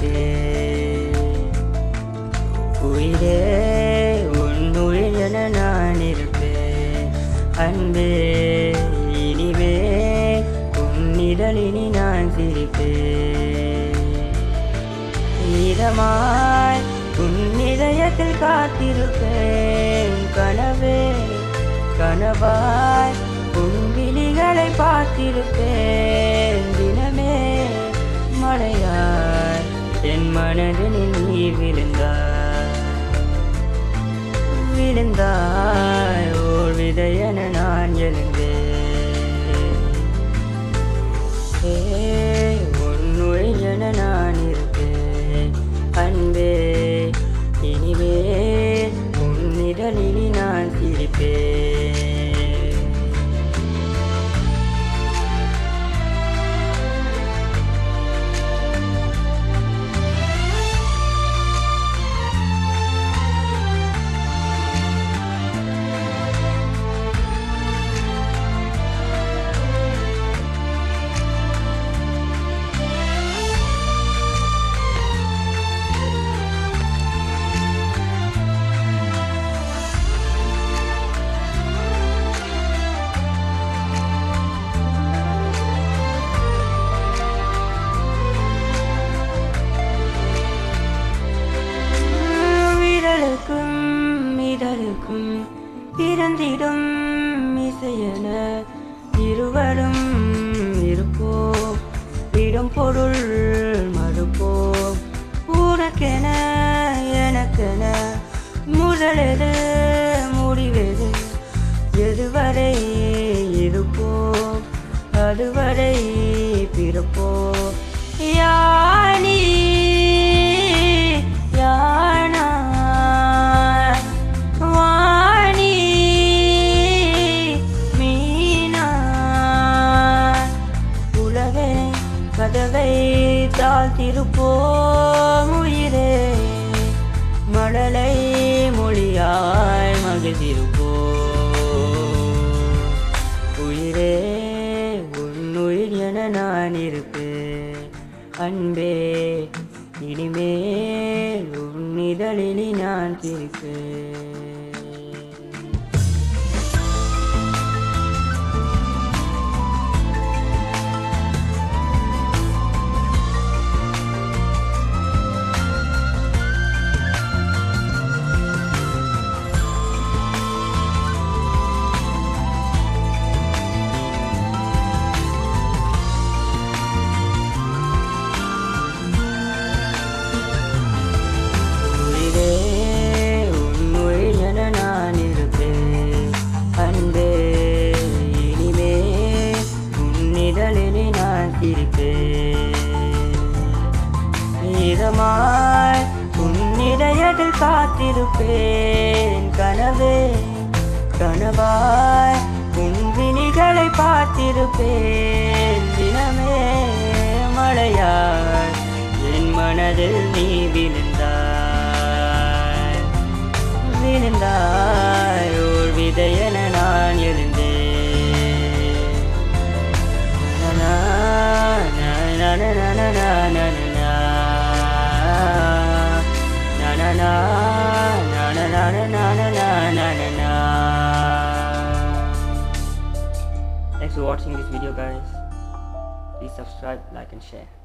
இருப்பேன். உயிரே உன் உயிர் என நான் இருப்பேன். அன்பே இனிமே உன் இதழினி நான் சிரிப்பேன். இதமாய் உன் இதயத்தில் காத்திருப்பேன். கனவே கனவாய் உன் விழிகளை பார்த்திருப்பேன். தினமே மழையாய் என் மனதினில் நீ விழுந்தாய் ஓர் விதையென நான் எழுந்தேன். உன் உயிர் என நான் இருப்பேன். அன்பே இனிமே உன் இதழில் நான் சிரிப்பேன். இதழுக்கும் பிறந்திடும் இசையென இருவரும் இருப்போம். இடம் பொருள் மறுப்போம். உனக்கென எனக்கென முதலெது முடிவெது. எதுவரை இருப்போம் அதுவரை பிறப்போம். யானி கதவை தாழ்த்திருப்போம். உயிரே மழலை மொழியாய் மகிழ்ந்திருப்போம். உயிரே உன் உயிர் என நான் இருப்பேன். அன்பே இனிமேல் உன் இதழில் நான் சிரிப்பேன். இதமாய் உன் இதயத்தில் காத்திருப்பேன். கனவே கனவாய் உன் விழிகளை பார்த்திருப்பேன். தினமே மழையாய் என் மனதில் நீ விழுந்தாய் ஓர் விதையென நான் எழுந்தேன். Thanks for watching this video, guys. Please subscribe, like and share.